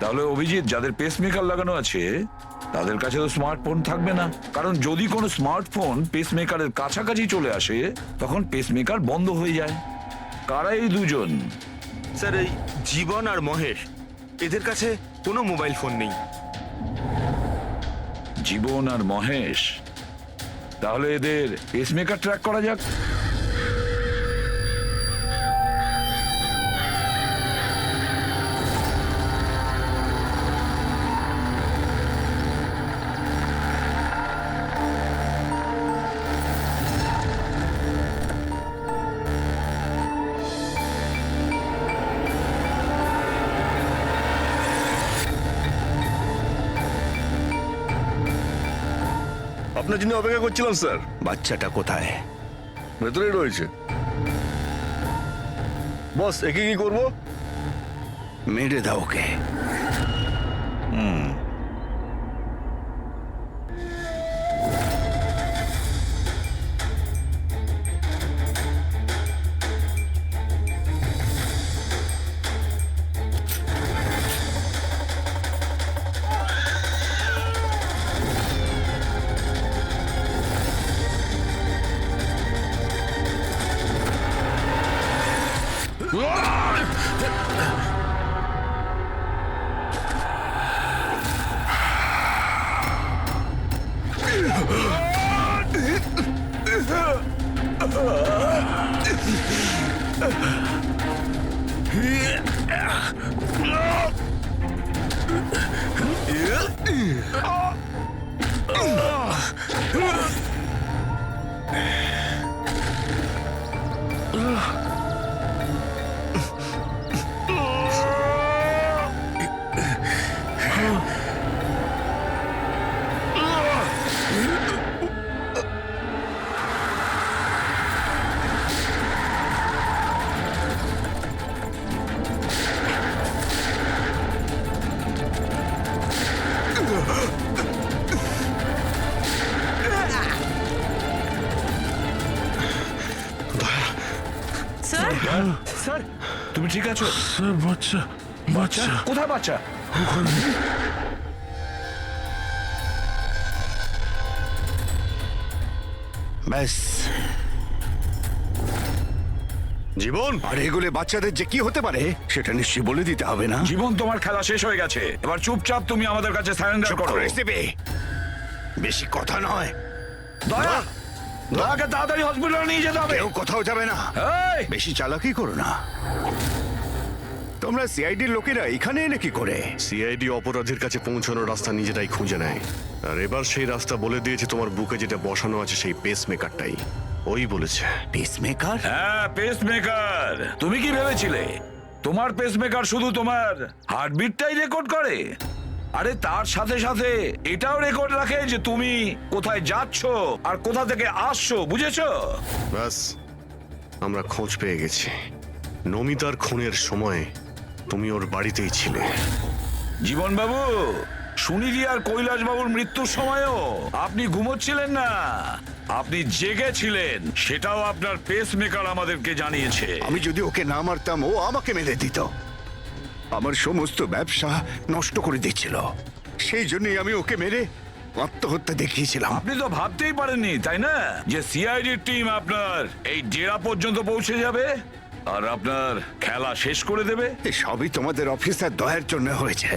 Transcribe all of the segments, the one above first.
তাহলে অভিজিৎ, যাদের পেসমেকার লাগানো আছে তাদের কাছে তো স্মার্টফোন থাকবে না, কারণ যদি কোনো স্মার্টফোন পেসমেকারের কাছাকাছি চলে আসে তখন পেসমেকার বন্ধ হয়ে যায়। কারা এই দুজন? স্যার, এই জীবন আর মহেশ, এদের কাছে কোনো মোবাইল ফোন নেই। জীবন আর মহেশ? তাহলে এদের পেসমেকার ট্র্যাক করা যাক। আপনার জন্য অপেক্ষা করছিলাম স্যার। বাচ্চাটা কোথায়? ভেতরেই রয়েছে। বস, একে কি করবো? মেরে দাও ওকে। স্যার, তুমি ঠিক আছো? স্যার, বাচ্চা বাচ্চা কোথায় বাচ্চা? ওখানে। ব্যাস। জীবন, আর এগুলো বাচ্চাদের যে কি হতে পারে সেটা নিশ্চয়ই বলে দিতে হবে না? জীবন, তোমার খেলা শেষ হয়ে গেছে, এবার চুপচাপ তুমি আমাদের কাছে সারেন্ডার চুপ করো। করে দেবে। বেশি কথা নয়। দয়া, দয়াকে তাড়াতাড়ি হসপিটালে নিয়ে যেতে হবে। কেউ কোথাও যাবে না। এই, বেশি চালাকি করো না। তোমরা সিআইডির লোকেরা এখানে এলে কি করে? সিআইডি অপরাধীর কাছে পৌঁছানোর রাস্তা নিজেরাই খুঁজে নেয়, আর এবার সেই রাস্তা বলে দিয়েছে তোমার বুকে যেটা বসানো আছে সেই পেসমেকারটাই। ওই বলেছে। পেসমেকার? হ্যাঁ, পেসমেকার। তুমি কি ভেবেছিলে তোমার পেসমেকার শুধু তোমার হার্টবিটটাই রেকর্ড করে? আরে তার সাথে সাথে এটাও রেকর্ড রাখে যে তুমি কোথায় যাচ্ছ আর কোথা থেকে আসছো, বুঝেছো? ব্যাস, আমরা খোঁজ পেয়ে গেছি। নমিতার খুনের সময় তুমি ওর বাড়িতেই ছিলে। জীবন বাবু, সুনিধি আর কৈলাস বাবুর মৃত্যুর সময়ও আপনি ঘুমোচ্ছিলেন না, আপনি জেগেছিলেন। সেটাও আপনার পেসমেকার আমাদেরকে জানিয়েছে। আমি যদি ওকে না মারতাম ও আমাকে মেরে দিত। আমার সমস্ত ব্যবসা নষ্ট করে দিচ্ছিল। সেই জন্যই আমি ওকে মেরে আত্মহত্যা দেখিয়েছিলাম। আপনি তো ভাবতেই পারেননি, তাই না, যে সিআইডির টিম আপনার এই ডেরা পর্যন্ত পৌঁছে যাবে আর আপনার খেলা শেষ করে দেবে। এ সবই তোমাদের অফিসার দয়ার জন্য হয়েছে।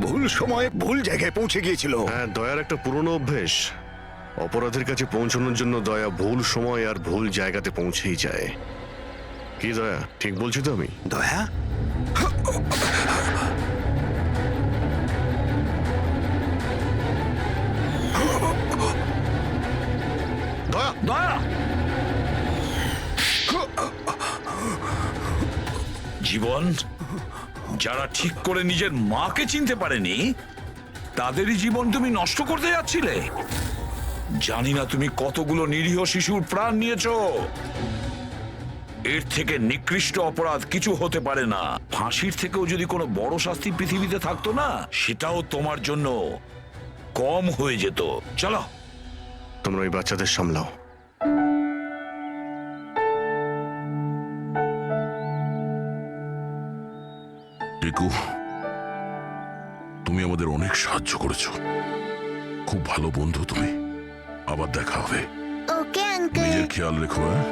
ভুল সময়ে ভুল জায়গায় পৌঁছে গিয়েছিল। হ্যাঁ, দয়ার একটা পুরনো অভ্যেস। অপরাধের কাছে পৌঁছানোর জন্য দয়া ভুল সময় আর ভুল জায়গাতে পৌঁছেই যায়। কি দয়া, ঠিক বলছি তো আমি? দয়া? দয়া, দয়া, জীবন, যারা ঠিক করে নিজের মাকে চিনতে পারেনি তাদেরই জীবন তুমি নষ্ট করতে যাচ্ছিলে। জানি না তুমি কতগুলো নিরীহ শিশুর প্রাণ নিয়েছো। এর থেকে নিকৃষ্ট অপরাধ কিছু হতে পারে না। ফাঁসির থেকেও যদি কোনো বড় শাস্তি পৃথিবীতে থাকতো না, সেটাও তোমার জন্য কম হয়ে যেত। চলো, তোমরা ওই বাচ্চাদের সামলাও। টিকু, তুমি আমাদের অনেক সাহায্য করেছো। খুব ভালো বন্ধু তুমি। আবার দেখা হবে। Okay uncle. নিজের খেয়াল রেখো। হ্যাঁ,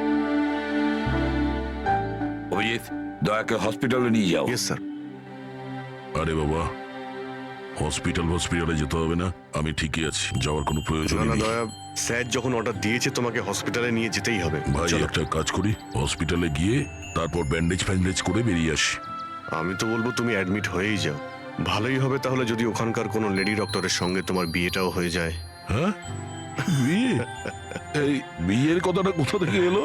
অভিজিৎ, দয়াকে হসপিটালে নিয়ে যাও। Yes sir. আরে বাবা, হসপিটালে যেতে হবে না, আমি ঠিকই আছি, যাওয়ার কোনো প্রয়োজন না না নেই। দয়া, স্যার যখন অর্ডার দিয়েছে তোমাকে হসপিটালে নিয়ে যেতেই হবে। ভাই চলো। একটা কাজ করি, হসপিটালে গিয়ে তারপর ব্যান্ডেজ করে বেরিয়ে আসি। আমি তো বলবো তুমি অ্যাডমিট হয়েই যাও। ভালোই হবে তাহলে যদি ওখানকার কোনো লেডি ডক্টরের সঙ্গে তোমার বিয়েটাও হয়ে যায়। হ্যাঁ, বিয়ে? এই বিয়ের কথাটা কোথা থেকে এলো?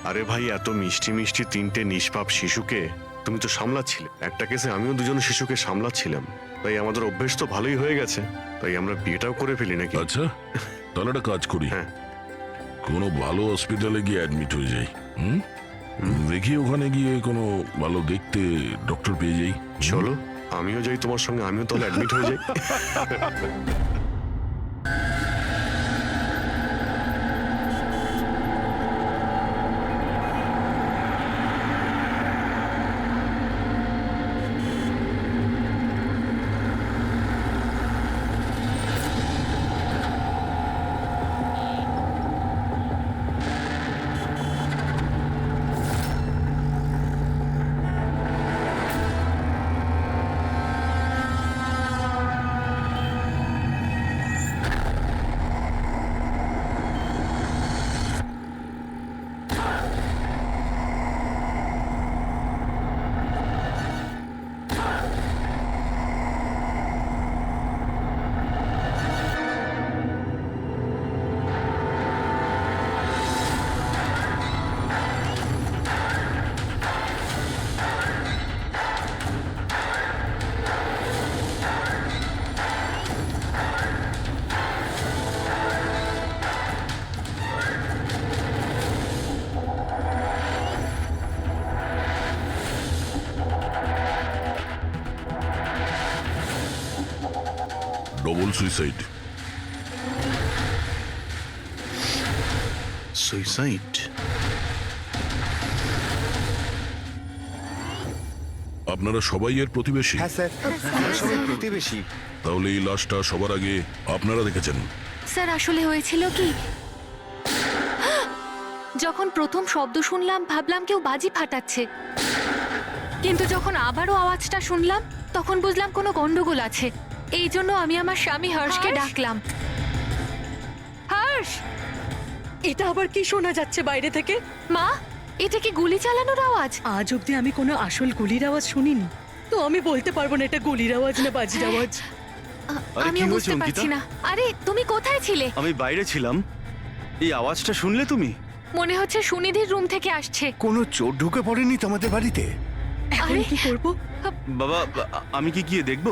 আরে ভাই, এত মিষ্টি মিষ্টি তিনটে নিষ্পাপ শিশুকে তুমি তো সামলাচ্ছিলে। একটা কেসে আমিও দুজন শিশুকে সামলাচ্ছিলাম, তাই আমাদের অভ্যেস তো ভালোই হয়ে গেছে। তাই আমরা বিয়েটাও করে ফেলি নাকি? আচ্ছা, তাহলে একটা কাজ করি, হ্যাঁ। কোনো ভালো হসপিটালে গিয়ে অ্যাডমিট হয়ে যাই। হুম, দেখি ওখানে গিয়ে কোনো ভালো দেখতে ডক্টর পেয়ে যাই। চলো আমিও যাই তোমার সঙ্গে, আমিও তাহলে অ্যাডমিট হয়ে যাই। Double suicide. সুইসাইড? আপনারা সবাই এর প্রতিবেশী? হ্যাঁ স্যার, আমরা সবাই প্রতিবেশী। তাহলে এই লাশটা সবার আগে আপনারা দেখেছেন? স্যার আসলে হয়েছিল কি, যখন প্রথম শব্দ শুনলাম ভাবলাম কেউ বাজি ফাটাচ্ছে, কিন্তু যখন আবারও আওয়াজটা শুনলাম তখন বুঝলাম কোনো গন্ডগোল আছে। এই জন্য আমি আমার স্বামী হর্ষকে ডাকলাম। হর্ষ! এটা আবার কি শোনা যাচ্ছে বাইরে থেকে? মা, এটা কি গুলি চালানোর আওয়াজ? আজ অব্দি আমি কোনো আসল গুলির আওয়াজ শুনিনি, তো আমি বলতে পারবো না এটা গুলির আওয়াজ না বাজির আওয়াজ। আরে, আমিও কি হয়েছে, বুঝতে অঙ্কিতা? পারছি না। আরে তুমি কোথায় ছিলে? আমি বাইরে ছিলাম। এই আওয়াজটা শুনলে তুমি? মনে হচ্ছে সুনিধির রুম থেকে আসছে। কোনো চোর ঢুকে পড়েনি তোমাদের বাড়িতে? এখন আরে, কি করবো? বাবা, আমি কি গিয়ে দেখবো?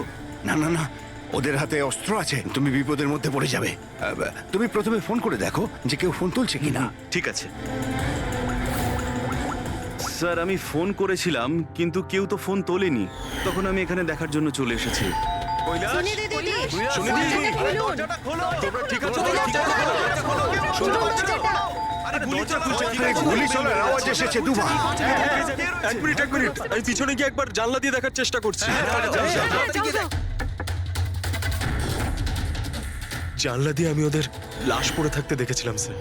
না না না, ওদের হাতে অস্ত্র আছে, তুমি বিপদের মধ্যে পড়ে যাবে। তুমি প্রথমে ফোন করে দেখো যে কেউ ফোন তুলছে কিনা। ঠিক আছে স্যার, আমি ফোন করেছিলাম কিন্তু কেউ তো ফোন তোলেনি। তখন আমি এখানে দেখার জন্য চলে এসেছি। গুলি চলার আওয়াজ এসেছে দুবার। এক মিনিট আমি পিছনে গিয়ে একবার জানলা দিয়ে দেখার চেষ্টা করছি। জানলা দিয়ে আমি ওদের লাশ পড়ে থাকতে দেখেছিলাম স্যার।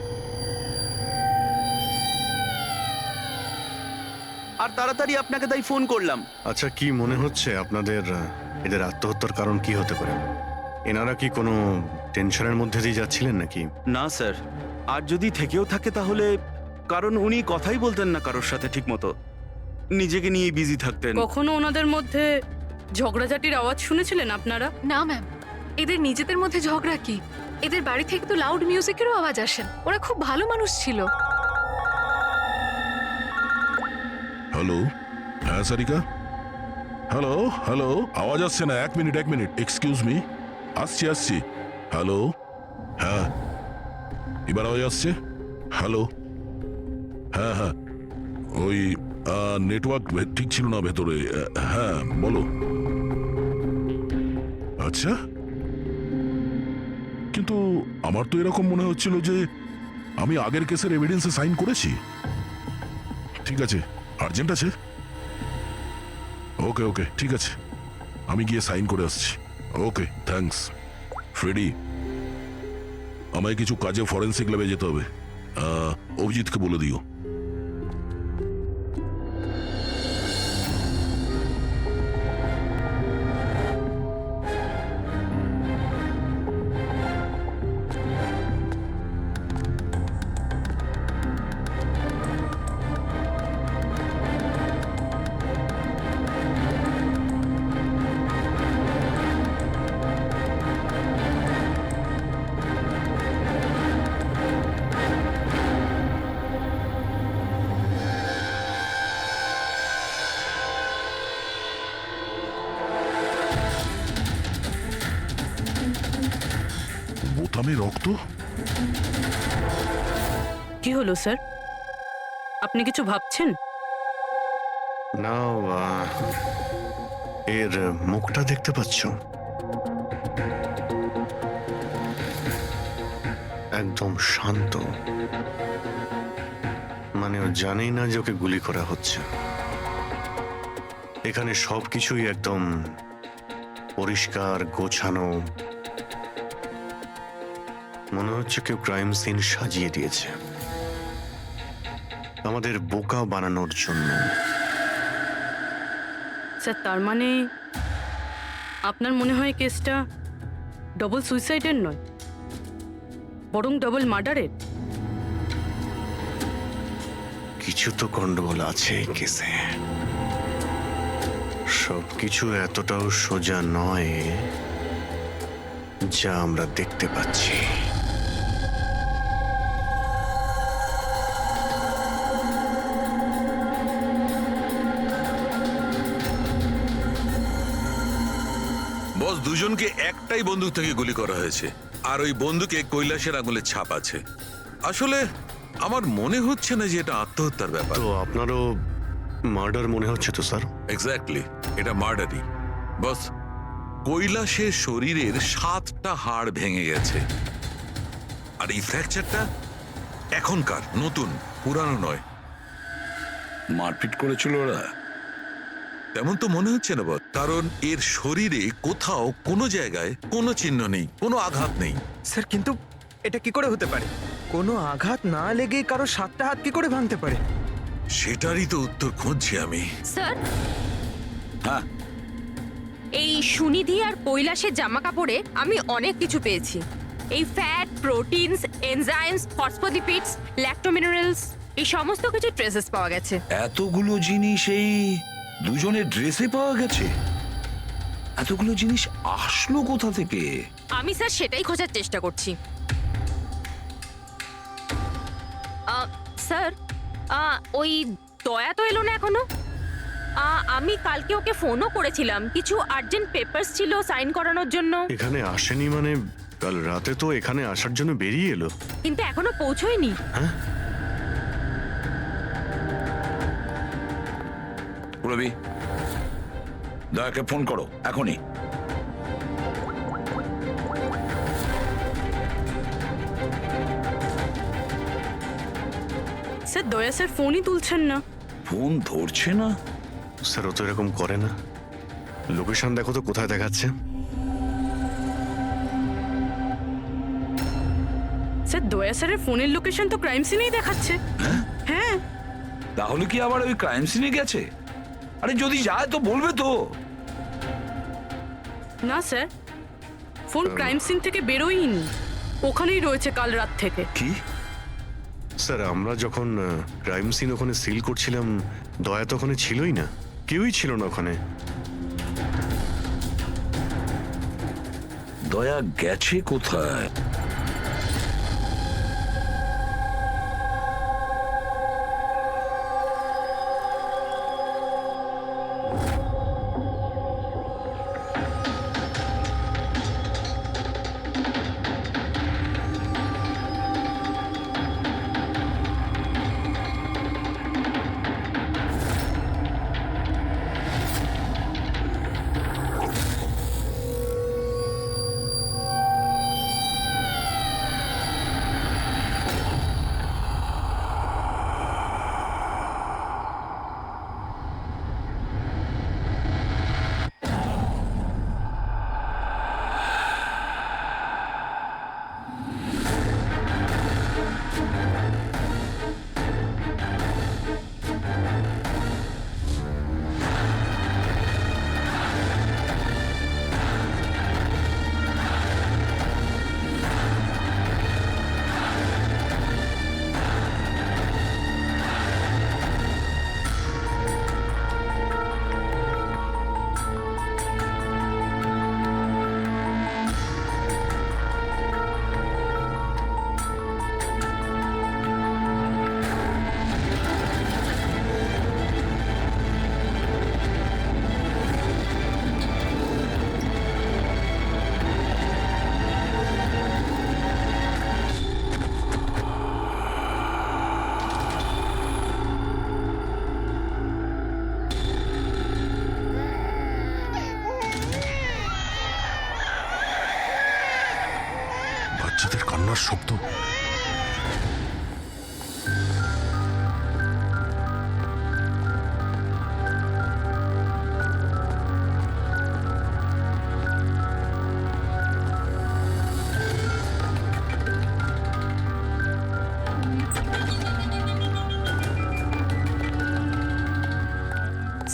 আর তাড়াতাড়ি আপনাকে তাই ফোন করলাম। আচ্ছা, কি মনে হচ্ছে আপনাদের এদের আত্মহত্যার কারণ কি হতে পারে? এনারা কি কোনো টেনশনের মধ্যে দিয়ে যাচ্ছিলেন নাকি? না স্যার, আর যদি থেকেও থাকে তাহলে কারণ উনি কথাই বলতেন না কারোর সাথে ঠিক মতো, নিজেকে নিয়ে বিজি থাকতেন। কখনো ওনাদের মধ্যে ঝগড়াঝাটির আওয়াজ শুনেছিলেন আপনারা? না ম্যাম, এদের নিজেদের মধ্যে ঝগড়া কি? এদের বাড়ি থেকে তো লাউড মিউজিকেরও আওয়াজ আসে। ওরা খুব ভালো মানুষ ছিল। হ্যালো, হ্যাঁ সারিকা, হ্যালো হ্যালো, আওয়াজ আসছে না। এক মিনিট এক্সকিউজ মি, আসছি। হ্যালো, হ্যাঁ এবার আওয়াজ আসছে? হ্যালো, হ্যাঁ ওই নেটওয়ার্ক ঠিক ছিল না ভেতরে। হ্যাঁ বলো। আচ্ছা, কিন্তু আমার তো এরকম মনে হচ্ছিল যে আমি আগের কেসের এভিডেন্সে সাইন করেছি। ঠিক আছে, আর্জেন্ট আছে? ওকে ঠিক আছে, আমি গিয়ে সাইন করে আসছি। Okay thanks. ফ্রেডি, আমায় কিছু কাজে ফরেন্সিক ল্যাবে যেতে হবে। অভিজিৎকে বলে দিও। বোতামে রক্ত? কি হলো স্যার? আপনি কিছু ভাবছেন? না, এর মুখটা দেখতে পাচ্ছ? একদম শান্ত, মানে ও জানেই না যে ওকে গুলি করা হচ্ছে। এখানে সবকিছুই একদম পরিষ্কার গোছানো, মনে হচ্ছে কেউ ক্রাইম সিন সাজিয়ে দিয়েছে আমাদের বোকা বানানোর জন্য। স্যার তার মানে আপনার মনে হয় কেসটা ডবল সুইসাইডের নয়, বরং ডবল মার্ডারের? কিছু তো গন্ডগোল আছে এই কেসে। সবকিছু এতটাও সোজা নয় যা আমরা দেখতে পাচ্ছি। বস, দুজনকে একটাই বন্দুক থেকে গুলি করা হয়েছে, আর ওই বন্দুকে কৈলাসের আঙুলের ছাপ আছে। আসলে আমার মনে হচ্ছে না যে এটা আত্মহত্যার ব্যাপার। তো আপনারও মার্ডার মনে হচ্ছে তো স্যার? এক্স্যাক্টলি, এটা মার্ডারই। বস, কৈলাসের শরীরের 7টা হাড় ভেঙে গেছে, আর এই ফ্র্যাকচারটা এখনকার, নতুন, পুরানো নয়। মারপিট করেছিল ওরা? তেমন তো মনে হচ্ছে না বস, কারণ এর শরীরে কোথাও কোনো জায়গায় কোনো চিহ্ন নেই, কোনো আঘাত নেই। স্যার কিন্তু এটা কি করে হতে পারে? কোনো আঘাত না লেগে কারো 7টা হাত কি করে ভাঙতে পারে? সেটারই তো উত্তর খুঁজছি আমি। স্যার, হ্যাঁ, এই সুনিধি আর কৈলাসের জামা কাপড়ে আমি অনেক কিছু পেয়েছি। এই ফ্যাট, প্রোটিনস, এনজাইমস, ফসফোলিপিডস, ল্যাক্টোমিনারেলস, এই সমস্ত কিছু ট্রেসেস পাওয়া গেছে। এতগুলো জিনিস এই দুজনের ড্রেসে পাওয়া গেছে? এতগুলো জিনিস আসলো কোথা থেকে? আমি স্যার সেটাই খোঁজার চেষ্টা করছি। স্যার, ওই দয়া তো এলো না এখনো। আমি কালকে ওকে ফোনও করেছিলাম, কিছু আর্জেন্ট পেপারস ছিল সাইন করানোর জন্য। এখানে আসেনি মানে? কাল রাতে তো এখানে আসার জন্য বেরিয়ে এলো, কিন্তু এখনো পৌঁছয়নি। রবি, দয়াকে ফোন করো এখনই। স্যার দয়া স্যার ফোনই তুলছেন না। ফোন ধরছে না? স্যার ও তো এরকম করে না। লোকেশন দেখো তো কোথায় দেখাচ্ছে। স্যার দয়া স্যারের ফোনের লোকেশন তো ক্রাইম সিনেই দেখাচ্ছে। হ্যাঁ। তাহলে কি আবার ওই ক্রাইম সিনে গেছে? আরে যদি যায় তো বলবে তো। না স্যার, ফোন ক্রাইম সিন থেকে বেরোয়নি, ওখানেই রয়েছে কাল রাত থেকে। কি? স্যার আমরা যখন ক্রাইম সিন ওখানে সিল করছিলাম, দয়া তো ওখানে ছিলই না, কেউই ছিল না ওখানে। দয়া গেছে কোথায়? বাচ্চাদের কান্নার শব্দ।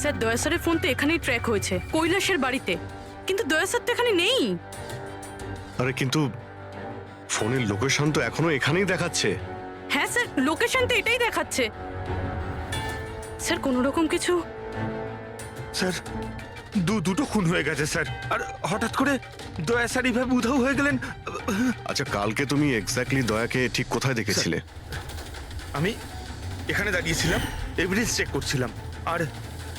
স্যার দয়া স্যারের ফোন তো এখানেই ট্র্যাক হয়েছে, কৈলাসের বাড়িতে, কিন্তু দয়া স্যার তো এখানে নেই। আরে কিন্তু ফোনের লোকেশন তো এখনো এখানেই দেখাচ্ছে। হ্যাঁ স্যার, লোকেশন তো এটাই দেখাচ্ছে। স্যার কোনো রকম কিছু? স্যার দুটো খুন হয়ে গেছে স্যার, আর হঠাৎ করে দয়া স্যার এইভাবে উধাও হয়ে গেলেন। আচ্ছা, কালকে তুমি এক্স্যাক্টলি দয়াকে ঠিক কোথায় দেখেছিলে? আমি এখানে দাঁড়িয়েছিলাম, এভিডেন্স চেক করছিলাম, আর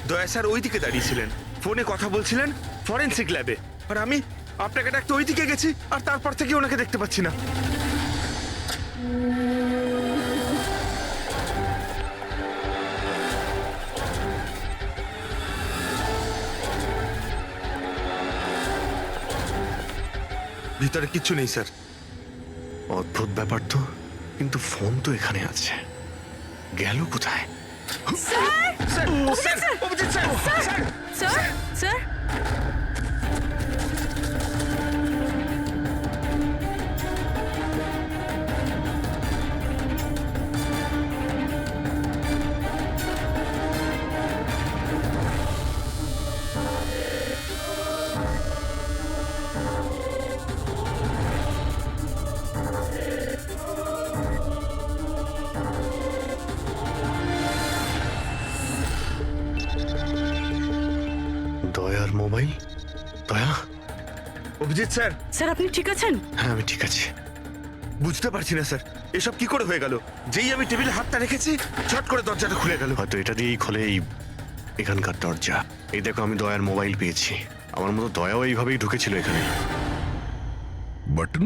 দয়া স্যার ওইদিকে দাঁড়িয়েছিলেন, ফোনে কথা বলছিলেন ফরেন্সিক ল্যাবে, আর আমি আপনাকে ডাকতে ওইদিকে গেছি, আর তারপর থেকে ওনাকে দেখতে পাচ্ছি না। ভিতরে কিচ্ছু নেই স্যার। অদ্ভুত ব্যাপার তো, কিন্তু ফোন তো এখানে আছে, গেল কোথায়? Sir sir sir Abhijit sir sir sir sir দয়ার মোবাইল। দয়া? অভিজিৎ স্যার। স্যার আপনি ঠিক আছেন? হ্যাঁ, আমি ঠিক আছি। বুঝতে পারছি না স্যার, এসব কি করে হয়ে গেল? যেই আমি টেবিলে হাতটা রেখেছি ছট করে দরজাটা খুলে গেল। হয়তো এটা দিয়েই খোলে এখানকার দরজা। এই দেখো, আমি দয়ার মোবাইল পেয়েছি। আমার মতো দয়াও এইভাবেই ঢুকেছিল এখানে। বাটন?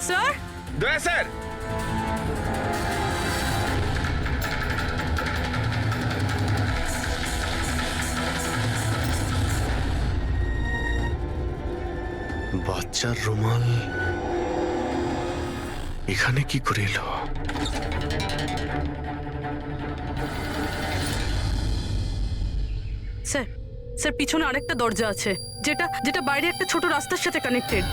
স্যার দয়া স্যার। বাচ্চার রুমাল এখানে কি করে এলো? স্যার স্যার পিছনে আরেকটা দরজা আছে, যেটা যেটা বাইরে একটা ছোট রাস্তার সাথে কানেক্টেড।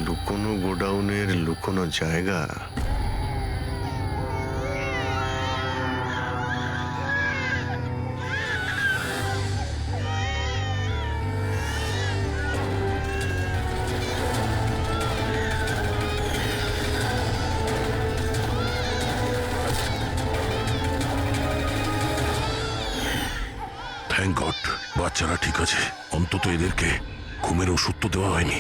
লুকোনো গোডাউনের লুকোনো জায়গা। থ্যাংক গড, বাচ্চারা ঠিক আছে। অন্তত এদেরকে ঘুমের ওষুধ তো দেওয়া হয়নি।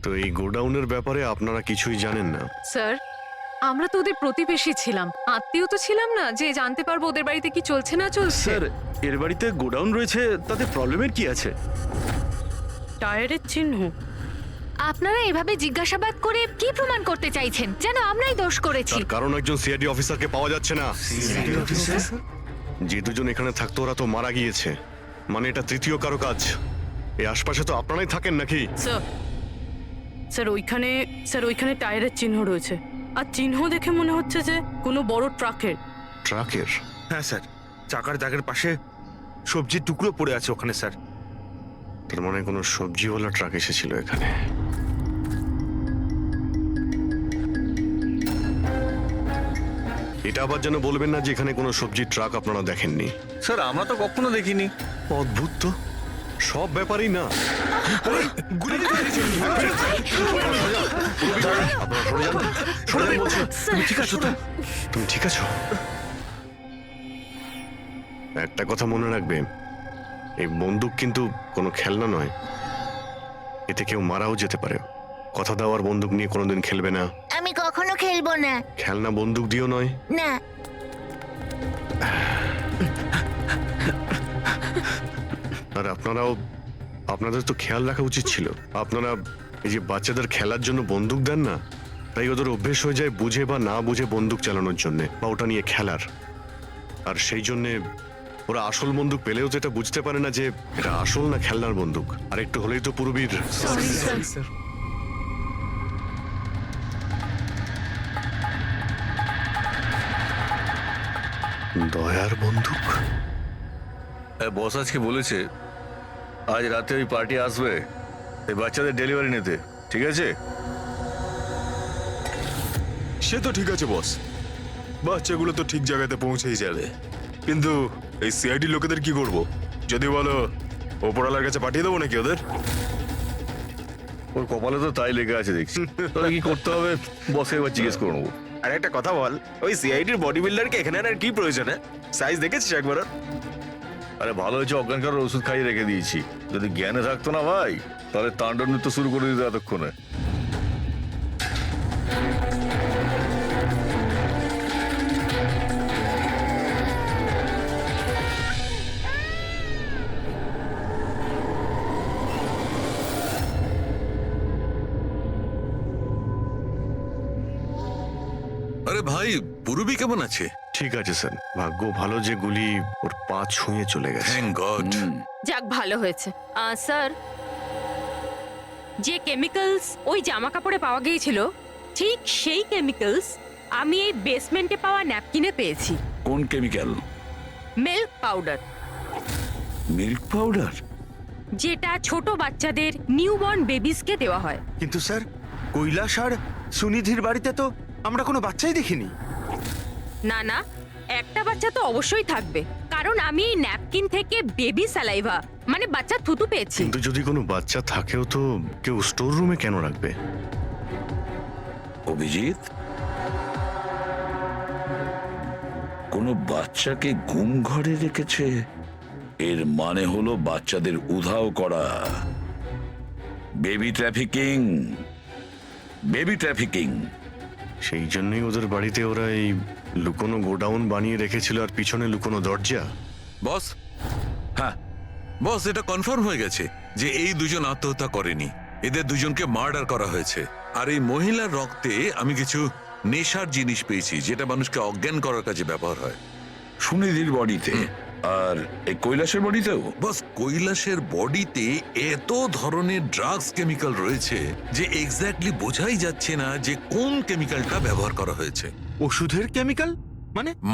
তো এই গোডাউনের ব্যাপারে আপনারা কিছুই জানেন না? স্যার, আমরা তো ওদের প্রতিবেশী ছিলাম, আত্মীয় তো ছিলাম না যে জানতে পারবো ওদের বাড়িতে কি চলছে না চলছে। স্যার, এর বাড়িতে গোডাউন রয়েছে, তাতে প্রবলেমের কি আছে? টায়ারের চিহ্ন। আপনারা এভাবে জিজ্ঞাসাবাদ করে কি প্রমাণ করতে চাইছেন? যেন আমরাই দোষ করেছি। তার কারণ একজন সিআইডি অফিসারকে পাওয়া যাচ্ছে না। যে দুজন এখানে থাকতো ওরা তো মারা গিয়েছে, মানে এটা তৃতীয় কারো কাজ। এই আশপাশে তো আপনারাই থাকেন নাকি? স্যার স্যার ওইখানে টায়ারের চিহ্ন রয়েছে, আর চিহ্ন দেখে মনে হচ্ছে যে কোনো বড় ট্রাকের। ট্রাকের? হ্যাঁ স্যার, চাকার দাগের পাশে সবজির টুকরো পড়ে আছে ওখানে স্যার। তার মানে কোনো সবজিওয়ালা ট্রাক এসেছিল এখানে। এটা আবার যেন বলবেন না যে এখানে কোনো সবজির ট্রাক আপনারা দেখেননি। স্যার আমরা তো কখনো দেখিনি। অদ্ভুত তো, সব ব্যাপারই না। আপনারা সরে যান, সরে যান বলছি। তুমি ঠিক আছো তো? তুমি ঠিক আছো? একটা কথা মনে রাখবে, এই বন্দুক কিন্তু কোনো খেলনা নয়, এতে কেউ মারাও যেতে পারে। কথা দেওয়ার বন্দুক নিয়ে কোনোদিন খেলবে না। আমি কখনো খেলবো না। খেলনা বন্দুক দিয়েও নয়। না। আর আপনাদের তো খেয়াল রাখা উচিত ছিল। আপনারা এই যে বাচ্চাদের খেলার জন্য বন্দুক দেন না, তাই ওদের অভ্যেস হয়ে যায় বুঝে বা না বুঝে বন্দুক চালানোর জন্য বা ওটা নিয়ে খেলার। আর সেই জন্যে ওরা আসল বন্দুক পেলেও যেটা বুঝতে পারে না যে এটা আসল না খেলনার বন্দুক। আর একটু হলেই তো পুরবীর দয়ার বন্দুক। বস আজকে বলেছে আজ রাতে ওই পার্টি আসবে এই বাচ্চাদের ডেলিভারি নিতে, ঠিক আছে? সে তো ঠিক আছে বস, বাচ্চাগুলো তো ঠিক জায়গাতে পৌঁছেই যাবে। কিন্তু এই সিআইডি লোকেদের কি করব? যদি বলো ওপরওয়ালার কাছে পাঠিয়ে দেবো নাকি ওদের? ওর কপালে তো তাই লেগে আছে দেখছি। তবে কি করতে হবে বসকে এবার জিজ্ঞেস করে নেবো। আর একটা কথা বল, ওই সিআইডির বডি বিল্ডারকে এখানে আর কি প্রয়োজন? সাইজ দেখেছিস একবার? আরে ভালো হয়েছে অজ্ঞান করার ওষুধ খাইয়ে রেখে দিয়েছি। যদি জ্ঞানে থাকতো না ভাই, তাহলে তাণ্ডব নৃত্য শুরু করে দিত এতক্ষণে। আরে ভাই, পুরবী কেমন আছে? ঠিক আছে স্যার, ভাগ্য ভালো যে গুলি ওর পা ছুঁয়ে চলে গেছে। Thank god. যাক ভালো হয়েছে। স্যার, যে কেমিক্যালস ওই জামা কাপড়ে পাওয়া গিয়েছিল ঠিক সেই কেমিক্যালস আমি এই বেসমেন্টে পাওয়া ন্যাপকিনে পেয়েছি। কোন chemical? Milk powder, milk powder? যেটা ছোট বাচ্চাদের নিউবর্ন বেবিসকে দেওয়া হয়। কিন্তু স্যার, কৈলাস আর সুনিধির বাড়িতে তো আমরা কোনো বাচ্চাই দেখিনি। না না, একটা বাচ্চা তো অবশ্যই থাকবে, কারণ আমি এই ন্যাপকিন থেকে বেবি স্যালাইভা মানে বাচ্চা থুতু পেয়েছি। কিন্তু যদি কোনো বাচ্চা থাকেও তো কেউ স্টোর রুমে কেন রাখবে? অভিজিৎ, কোনো বাচ্চাকে গুম ঘরে রেখেছে, এর মানে হলো বাচ্চাদের উধাও করা। Baby trafficking, baby trafficking. সেই জন্যই ওদের বাড়িতে ওরা এই লুকোনো গোডাউন বানিয়ে রেখেছিল আর পিছনে লুকোনো দরজা। বস, হ্যাঁ, বস এটা কনফার্ম হয়ে গেছে যে এই দুজন আত্মহত্যা করেনি, এদের দুজনকে মার্ডার করা হয়েছে। আর এই মহিলার রক্তে আমি কিছু নেশার জিনিস পেয়েছি যেটা মানুষকে অজ্ঞান করার কাজে ব্যবহার হয়। সুনিধির বডিতে আর এই কৈলাসের বডিতেও? বস, কৈলাসের বডিতে এত ধরনের ড্রাগস কেমিক্যাল রয়েছে যে এক্স্যাক্টলি বোঝাই যাচ্ছে না যে কোন কেমিক্যালটা ব্যবহার করা হয়েছে। ওষুধের কেমিক্যাল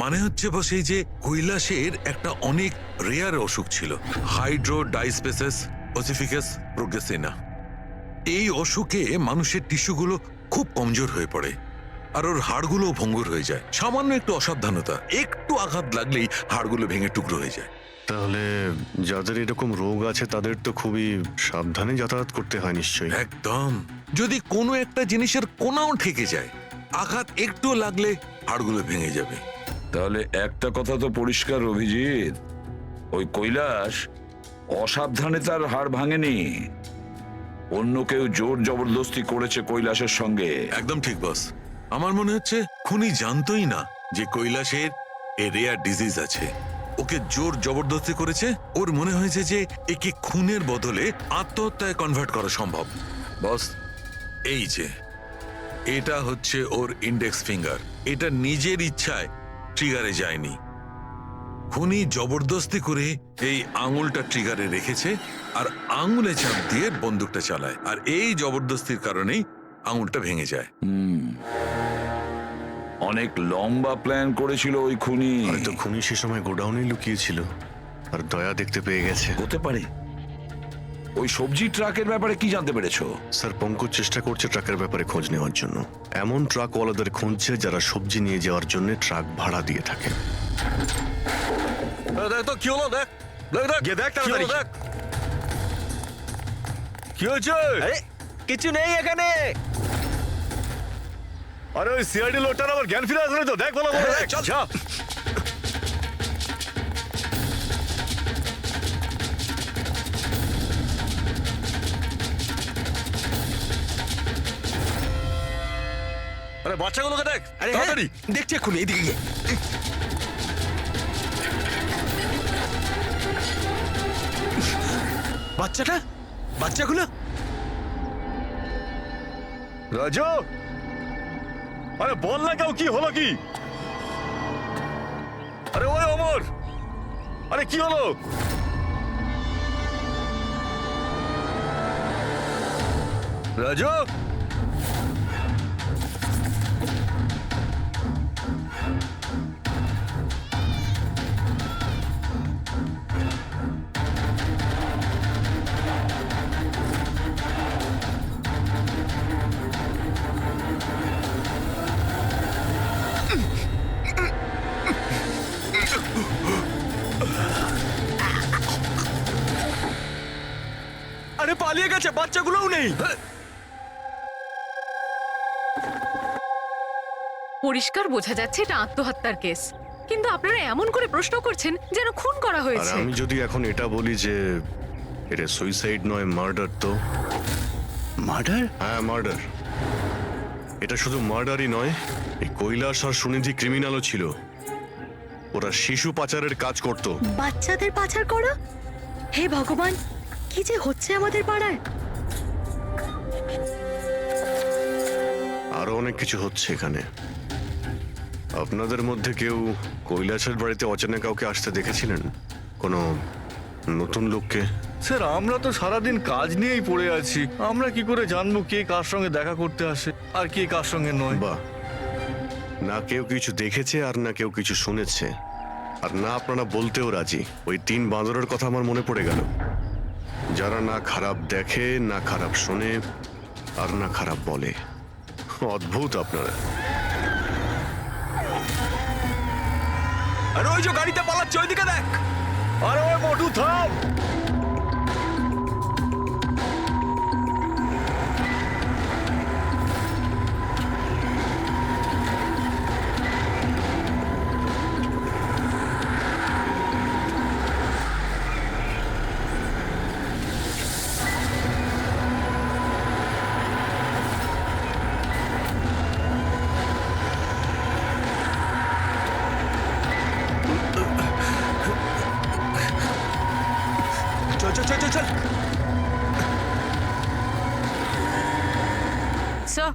মানে হচ্ছে বস, এই যে কৈলাসের একটা অনেক রেয়ার অসুখ ছিল, হাইড্রোডাইস্পেসিস ওসিফিকাস প্রোগ্রেসিনা। এই অসুখে মানুষের টিস্যুগুলো খুব কমজোর হয়ে পড়ে আর ওর হাড়গুলো ভঙ্গুর হয়ে যায়। সামান্য একটু অসাবধানতা, একটু আঘাত লাগলেই হাড়গুলো ভেঙে টুকরো হয়ে যায়। তাহলে যাদের এরকম রোগ আছে তাদের তো খুবই সাবধানে যাতায়াত করতে হয় নিশ্চয়ই। একদম, যদি কোনো একটা জিনিসের কোনাও ঠেকে যায়, আঘাত একটু লাগলে হাড়গুলো ভেঙে যাবে। তাহলে একটা কথা তো পরিষ্কার অভিজিৎ, ওই কৈলাস অসাবধানে তার হাড় ভাঙেনি, অন্য কেউ জোর জবরদস্তি করেছে কৈলাসের সঙ্গে। একদম ঠিক বস, আমার মনে হচ্ছে খুনি জানতোই না যে কৈলাসের এ রেয়ার ডিজিজ আছে। ওকে জোর জবরদস্তি করেছে, ওর মনে হয়েছে যে একে খুনের বদলে আত্মহত্যায় কনভার্ট করা সম্ভব। বস, এই যে এটা হচ্ছে ওর ইন্ডেক্স ফিঙ্গার, এটা নিজের ইচ্ছায় ট্রিগারে যায়নি। খুনি জবরদস্তি করে এই আঙুলটা ট্রিগারে রেখেছে আর আঙুলে চাপ দিয়ে বন্দুকটা চালায়, আর এই জবরদস্তির কারণেই আঙুলটা ভেঙে যায়। অনেক লম্বা প্ল্যান করেছিল ওই খুনি। হয়তো খুনি সে সময় গোডাউনে লুকিয়েছিল আর দয়া দেখতে পেয়ে গেছে। হতে পারে। ওই সবজি ট্রাকের ব্যাপারে কি জানতে পেরেছো? স্যার, পঙ্কজ চেষ্টা করছে ট্রাকের ব্যাপারে খোঁজ নেওয়ার জন্য। এমন ট্রাকওয়ালাদের খুঁজছে যারা সবজি নিয়ে যাওয়ার জন্য ট্রাক ভাড়া দিয়ে থাকে। দেখ তো কি হলো, দেখ দেখ দেখ গিয়ে দেখ তাড়াতাড়ি। দেখ কি হয়েছে? কিছু নেই এখানে। আরে ওই সিআইডি লোকটার আবার জ্ঞান ফিরে আসলে তো, দেখ ভালো করে দেখ। চল। যা। আরে বাচ্চাগুলোকে দেখ তাড়াতাড়ি। দেখছি এক্ষুনি, এইদিকে গিয়ে। বাচ্চাগুলো রাজু, আরে বল না কেউ, কি হলো কি? আরে ওই অমর, আরে কি হলো? রাজু, আরে পালিয়ে গেছে, বাচ্চাগুলোও নেই। পরিষ্কার বোঝা যাচ্ছে এটা আত্মহত্যার কেস, কিন্তু আপনারা এমন করে প্রশ্ন করছেন যেন খুন করা আর হয়েছে। আমি যদি এখন এটা বলি যে এটা সুইসাইড নয়, মার্ডার, তো মার্ডার? হ্যাঁ, মার্ডার। এটা শুধু মার্ডারই নয়, এই কৈলাস আর সুনিধি ক্রিমিনালও ছিল। ওরা শিশু পাচারের কাজ করত। বাচ্চাদের পাচার করা? হে ভগবান, কি যে হচ্ছে আমাদের পাড়ায়। আরো অনেক কিছু হচ্ছে এখানে। আপনাদের মধ্যে কেউ কৈলাসের বাড়িতে অচেনা কাউকে আসতে দেখেছিলেন? কোনো নতুন লোককে? স্যার আমরা তো সারাদিন কাজ নিয়েই পড়ে আছি, আমরা কি করে জানবো কে কার সঙ্গে দেখা করতে আসে আর কে কার সঙ্গে নয়? বাহ, না কেউ কিছু দেখেছে আর না কেউ কিছু শুনেছে, আর না আপনারা বলতেও রাজি। ওই 3 বাঁদরের কথা আমার মনে পড়ে গেল, যারা না খারাপ দেখে, না খারাপ শোনে, আর না খারাপ বলে। অদ্ভুত আপনারা। আরে ওই যে গাড়িতে পালাচ্ছে, ওইদিকে দেখ। আরে ওই মোটু থাম! চল চল চল চল চল। স্যার,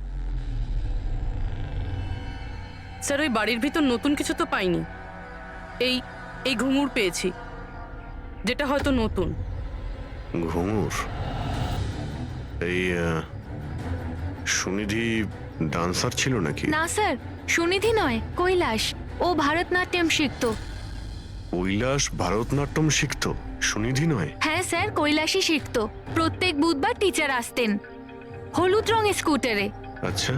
স্যার ওই বাড়ির ভিতর নতুন কিছু তো পাইনি। এই এই ঘুঙুর পেয়েছি, যেটা হয়তো নতুন। ঘুঙুর? এই সুনিধি ডান্সার ছিল নাকি? না স্যার, সুনিধি নয়, কৈলাস। ও ভারতনাট্যম শিখতো। কৈলাস ভারতনাট্যম শিখতো, সুনিধি নয়? হ্যাঁ স্যার, কৈলাসই শিখতো। প্রত্যেক বুধবার টিচার আসতেন হলুদ রঙের স্কুটারে। আচ্ছা,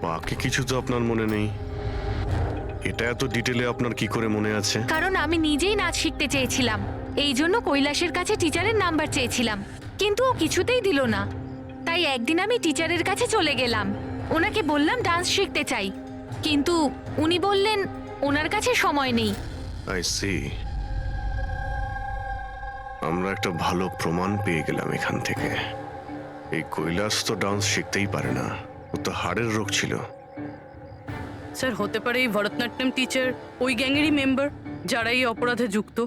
বাকি কিছু তো আপনার মনে নেই। এটা এত ডিটেলে আপনার কি করে মনে আছে? কারণ আমি নিজেই নাচ শিখতে চেয়েছিলাম, এই জন্য কৈলাসের কাছে টিচারের নাম্বার চেয়েছিলাম, কিন্তু ও কিছুতেই দিল না। তাই একদিন আমি টিচারের কাছে চলে গেলাম, ওনাকে বললাম ডান্স শিখতে চাই, কিন্তু উনি বললেন ওনার কাছে সময় নেই। I see. আমরা একটা ভালো প্রমাণ পেয়ে গেলাম এখান থেকে। এই কৈলাস তো ডান্স শিখতেই পারে না, ও তো হাড়ের রোগ ছিল। স্যার হতে পারে এই ভরতনাট্যম টিচার ওই গ্যাংয়েরই মেম্বার যারা এই অপরাধে যুক্ত।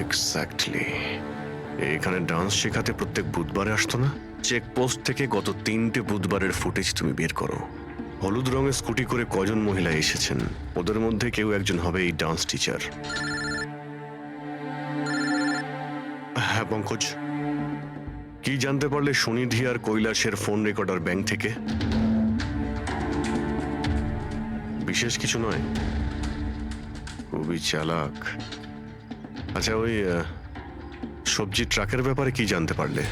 এক্স্যাক্টলি। এখানে ডান্স শেখাতে প্রত্যেক বুধবারে আসতো না? চেকপোস্ট থেকে গত 3টে বুধবারের ফুটেজ তুমি বের করো। হলুদ রঙের স্কুটি করে কজন মহিলা এসেছেন, ওদের মধ্যে কেউ একজন হবে এই ডান্স টিচার। হ্যাঁ পঙ্কজ, কি জানতে পারলে সুনিধি আর কৈলাসের ফোন রেকর্ডার ব্যাংক থেকে? বিশেষ কিছু নয়, খুবই চালাক। আচ্ছা, ওই সবজি ট্রাকের ব্যাপারে কি জানতে পারলে?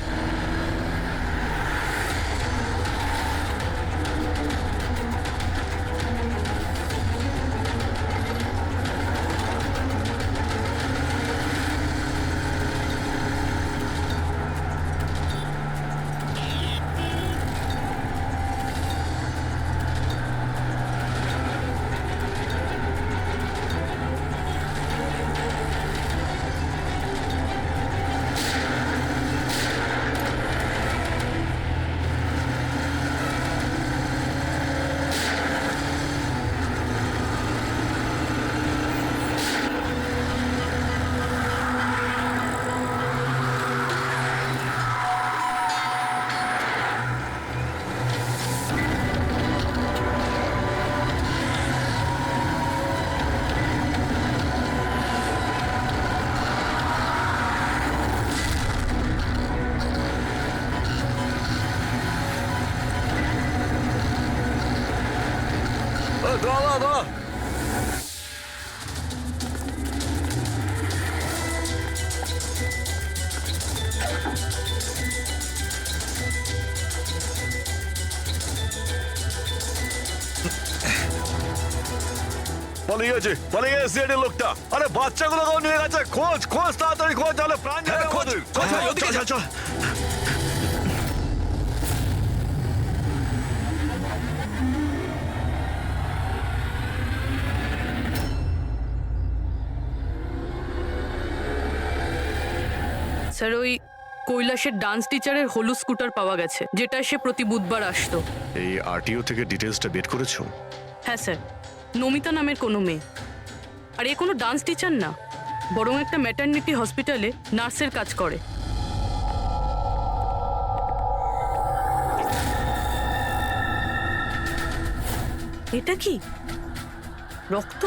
পালিয়ে গেছে সিআইডি লোকটা। আরে বাচ্চাগুলো নিয়ে গেছে, খোঁজ খোঁজ তাড়াতাড়ি খোঁজ, তাহলে প্রাণ যাবে আমাদের। চল চল স্যার, ওই কৈলাসের ডান্স টিচারের হলুদ স্কুটার পাওয়া গেছে, যেটা সে প্রতি বুধবার আসতো। এই আরটিও থেকে ডিটেলসটা বের করেছো? হ্যাঁ স্যার, নমিতা নামের কোনো মেয়ে। আর এ কোনো ডান্স টিচার না, বরং একটা ম্যাটারনিটি হসপিটালে নার্সের কাজ করে। এটা কি রক্ত?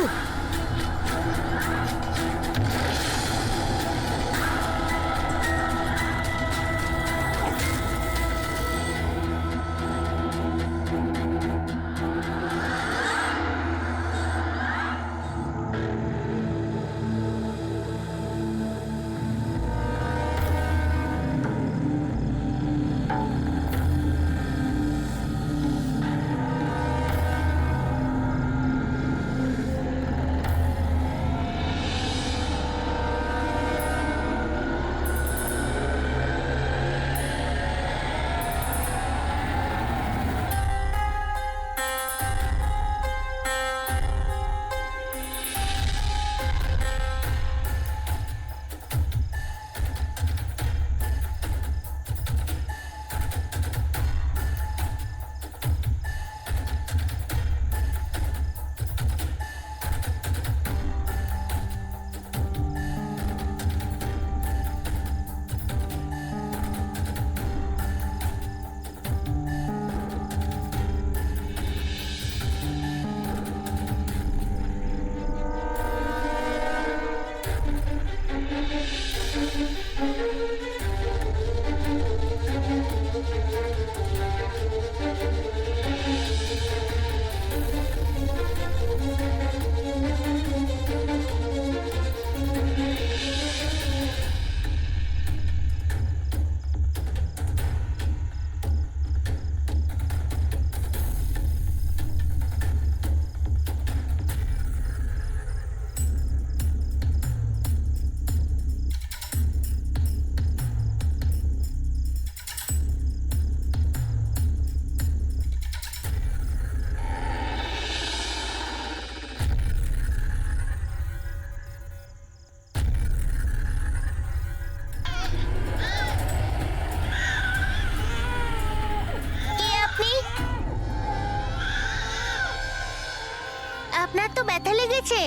আপনার তো ব্যথা লেগেছে,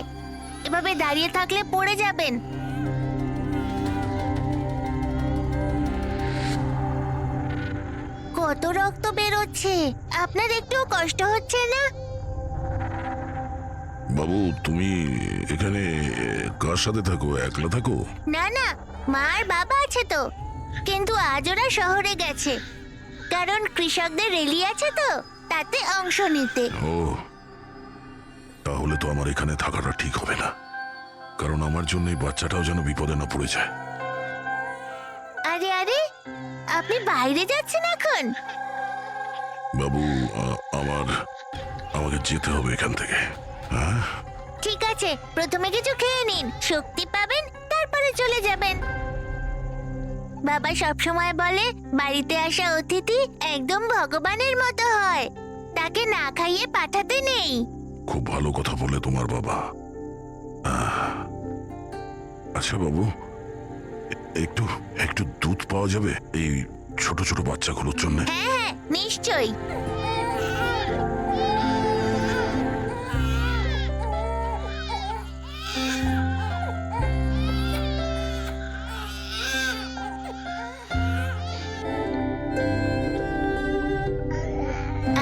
এভাবে দাঁড়িয়ে থাকলে পড়ে যাবেন। কত রক্ত বেরোচ্ছে, আপনার একটু কষ্ট হচ্ছে না? বাবু, তুমি এখানে কার সাথে থাকো? একলা থাকো? না না, মা আর বাবা আছে তো, কিন্তু আজ ওরা শহরে গেছে, কারণ কৃষকদের র্যালি আছে তো, তাতে অংশ নিতে। ও, তাহলে তো আমার এখানে থাকাটা ঠিক হবে না, কারণ আমার জন্য এই বাচ্চাটাও যেন বিপদে না পড়ে যায়। আরে আরে, আপনি বাইরে যাচ্ছেন এখন? বাবু, আমাকে যেতে হবে এখান থেকে। হ্যাঁ, ঠিক আছে, প্রথমে কিছু খেয়ে নিন, শক্তি পাবেন, তারপরে চলে যাবেন। বাবা সবসময় বলে বাড়িতে আসা অতিথি একদম ভগবানের মতো হয়, তাকে না খাইয়ে পাঠাতে নেই। খুব ভালো কথা বলে তোমার বাবা। আচ্ছা বাবু, একটু একটু দুধ পাওয়া যাবে এই ছোট ছোট বাচ্চাগুলোর জন্য? হ্যাঁ হ্যাঁ, নিশ্চয়ই।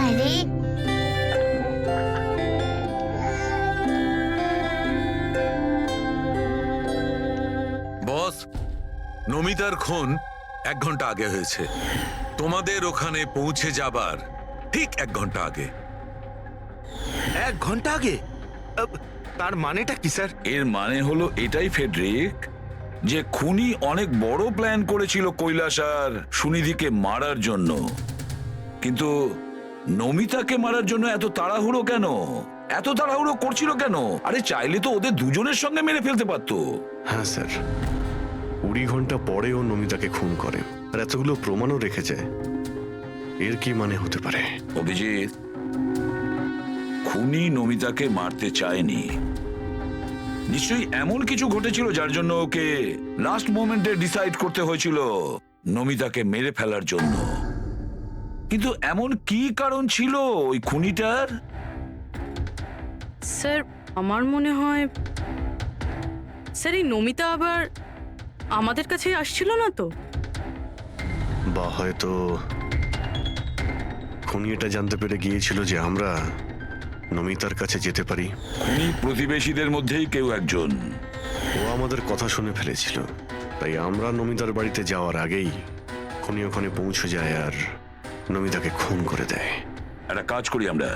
আরে বস, নমিতার খুন 1 ঘন্টা আগে হয়েছে, তোমাদের ওখানে পৌঁছে যাবার ঠিক 1 ঘন্টা আগে। 1 ঘন্টা আগে? তার মানেটা কি স্যার? এর মানে হলো এটাই ফেডরিক, যে খুনি অনেক বড় প্ল্যান করেছিল কৈলাস আর সুনিধিকে মারার জন্য, কিন্তু নমিতাকে মারার জন্য এত তাড়াহুড়ো কেন? এত তাড়াহুড়ো করছিল কেন? আরে চাইলে তো ওদের দুজনের সঙ্গে মেরে ফেলতে পারতো। হ্যাঁ স্যার, 20 ঘন্টা পরেও নমিতাকে খুন করে, আর এতগুলো প্রমাণও রেখে যায়। এর কি মানে হতে পারে? অভিজিৎ, খুনি নমিতাকে মারতে চায়নি। নিশ্চয়ই এমন কিছু ঘটেছিল যার জন্য ওকে লাস্ট মোমেন্টে ডিসাইড করতে হয়েছিল নমিতাকে মেরে ফেলার জন্য। কিন্তু এমন কি কারণ ছিল ওই খুনিটার? স্যার আমার মনে হয় স্যার এই নমিতা আবার আমাদের কাছে আসছিল না তো? বা হয়তো খুনি এটা জানতে পেরে গিয়েছিল যে আমরা নমিতার কাছে যেতে পারি। খুনি প্রতিবেশীদের মধ্যেই কেউ একজন। ও আমাদের কথা শুনে ফেলেছিল, তাই আমরা নমিতার বাড়িতে যাওয়ার আগেই খুনি ওখানে পৌঁছে যায় আর নমিতাকে খুন করে দেয়। একটা কাজ করি, আমরা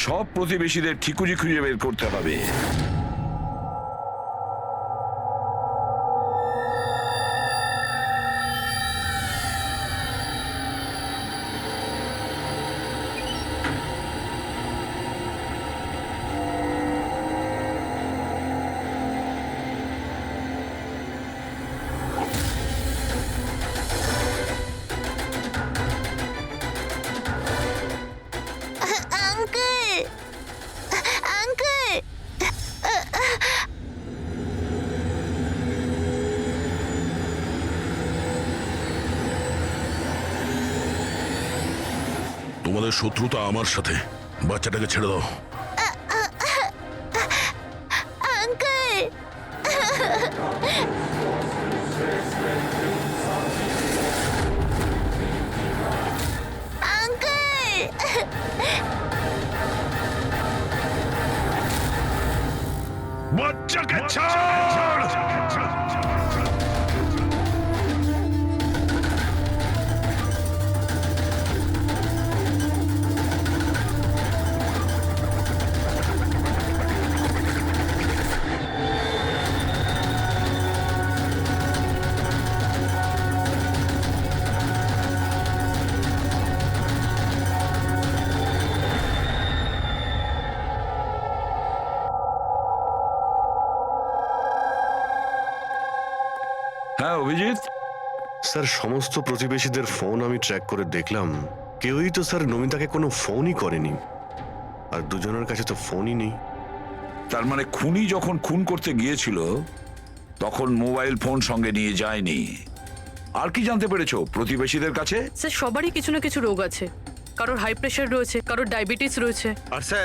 সব প্রতিবেশীদের ঠিকুজি খুঁজে বের করতে হবে। আঙ্কেল, আঙ্কেল, তোমাদের শত্রুতা আমার সাথে, বাচ্চাটাকে ছেড়ে দাও। আঙ্কেল, আঙ্কেল, বাচ্চাকে ছাড়! হ্যাঁ অভিজিৎ, স্যার, সমস্ত প্রতিবেশীদের ফোন আমি ট্র্যাক করে দেখলাম, কেউই তো স্যার নমিতাকে কোনো ফোনই করেনি, আর দুজনের কাছে তো ফোনই নেই। তার মানে খুনি যখন খুন করতে গিয়েছিল তখন মোবাইল ফোন সঙ্গে নিয়ে যায়নি। আর কি জানতে পেরেছো প্রতিবেশীদের কাছে? স্যার সবারই কিছু না কিছু রোগ আছে, কারোর হাই প্রেশার রয়েছে, কারোর ডায়াবেটিস রয়েছে। আর স্যার